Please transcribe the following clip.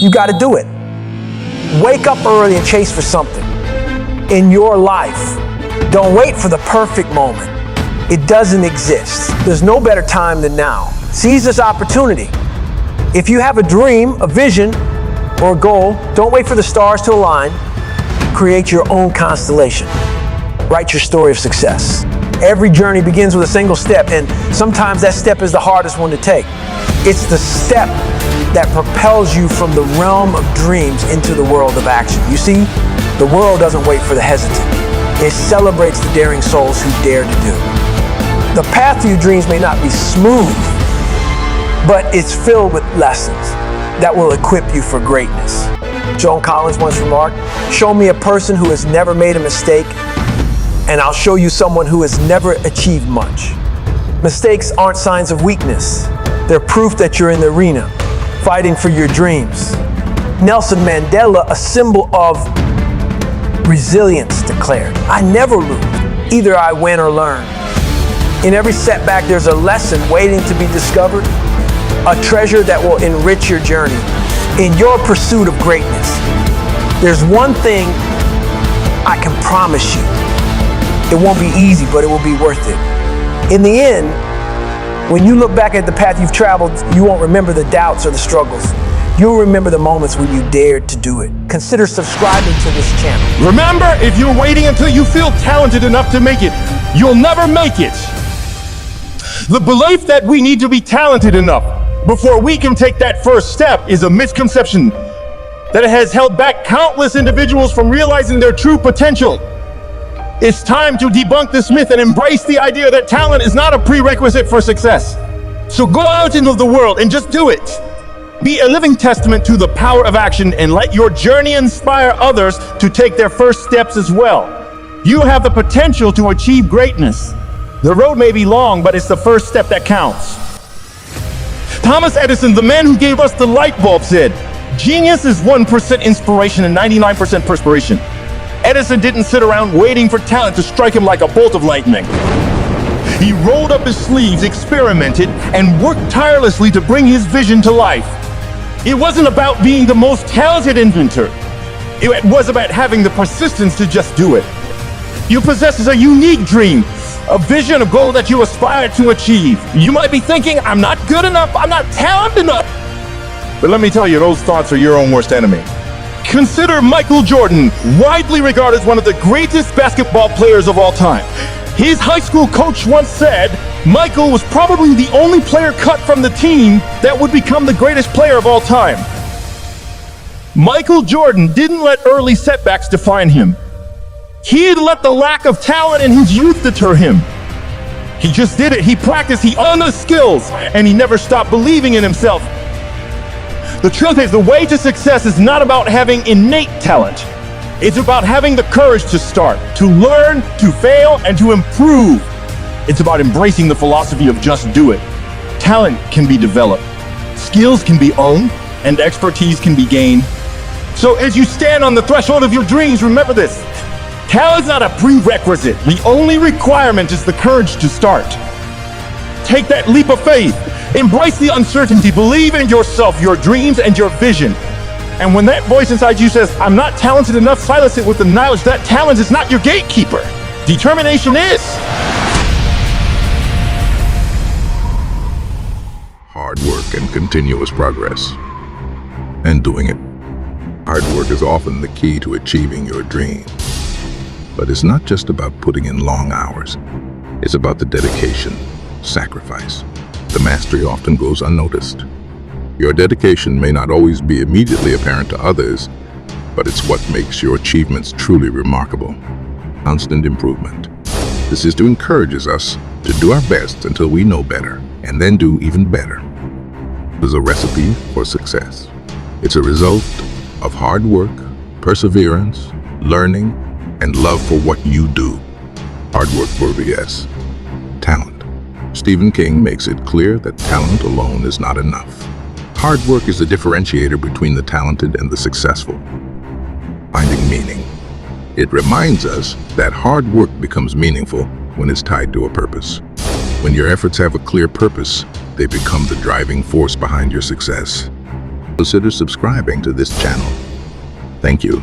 You got to do it. Wake up early and chase for something in your life. Don't wait for the perfect moment. It doesn't exist. There's no better time than now. Seize this opportunity. If you have a dream, a vision, or a goal, don't wait for the stars to align. Create your own constellation. Write your story of success. Every journey begins with a single step, and sometimes that step is the hardest one to take. It's the step that propels you from the realm of dreams into the world of action. You see, the world doesn't wait for the hesitant. It celebrates the daring souls who dare to do. The path to your dreams may not be smooth, but it's filled with lessons that will equip you for greatness. Joan Collins once remarked, "Show me a person who has never made a mistake, and I'll show you someone who has never achieved much." Mistakes aren't signs of weakness. They're proof that you're in the arena, fighting for your dreams. Nelson Mandela, a symbol of resilience, declared, "I never lose. Either I win or learn." In every setback, there's a lesson waiting to be discovered, a treasure that will enrich your journey. In your pursuit of greatness, there's one thing I can promise you. It won't be easy, but it will be worth it. In the end, when you look back at the path you've traveled, you won't remember the doubts or the struggles. You'll remember the moments when you dared to do it. Consider subscribing to this channel. Remember, if you're waiting until you feel talented enough to make it, you'll never make it. The belief that we need to be talented enough before we can take that first step is a misconception that has held back countless individuals from realizing their true potential. It's time to debunk this myth and embrace the idea that talent is not a prerequisite for success. So go out into the world and just do it. Be a living testament to the power of action and let your journey inspire others to take their first steps as well. You have the potential to achieve greatness. The road may be long, but it's the first step that counts. Thomas Edison, the man who gave us the light bulb, said, "Genius is 1% inspiration and 99% perspiration." Edison didn't sit around waiting for talent to strike him like a bolt of lightning. He rolled up his sleeves, experimented, and worked tirelessly to bring his vision to life. It wasn't about being the most talented inventor. It was about having the persistence to just do it. You possess a unique dream, a vision, a goal that you aspire to achieve. You might be thinking, "I'm not good enough, I'm not talented enough." But let me tell you, those thoughts are your own worst enemy. Consider Michael Jordan, widely regarded as one of the greatest basketball players of all time. His high school coach once said, Michael was probably the only player cut from the team that would become the greatest player of all time. Michael Jordan didn't let early setbacks define him. He didn't let the lack of talent in his youth deter him. He just did it. He practiced, he honed the skills, and he never stopped believing in himself. The truth is, the way to success is not about having innate talent. It's about having the courage to start, to learn, to fail, and to improve. It's about embracing the philosophy of just do it. Talent can be developed, skills can be owned, and expertise can be gained. So as you stand on the threshold of your dreams, remember this. Talent's not a prerequisite. The only requirement is the courage to start. Take that leap of faith. Embrace the uncertainty. Believe in yourself, your dreams, and your vision. And when that voice inside you says, "I'm not talented enough," silence it with the knowledge that talent is not your gatekeeper. Determination is. Hard work and continuous progress. And doing it. Hard work is often the key to achieving your dream. But it's not just about putting in long hours. It's about the dedication, sacrifice. The mastery often goes unnoticed. Your dedication may not always be immediately apparent to others, but it's what makes your achievements truly remarkable. Constant improvement. This is to encourage us to do our best until we know better, and then do even better. It is a recipe for success. It's a result of hard work, perseverance, learning, and love for what you do. Hard work for yes. Talent. Stephen King makes it clear that talent alone is not enough. Hard work is the differentiator between the talented and the successful. Finding meaning. It reminds us that hard work becomes meaningful when it's tied to a purpose. When your efforts have a clear purpose, they become the driving force behind your success. consider subscribing to this channel. Thank you.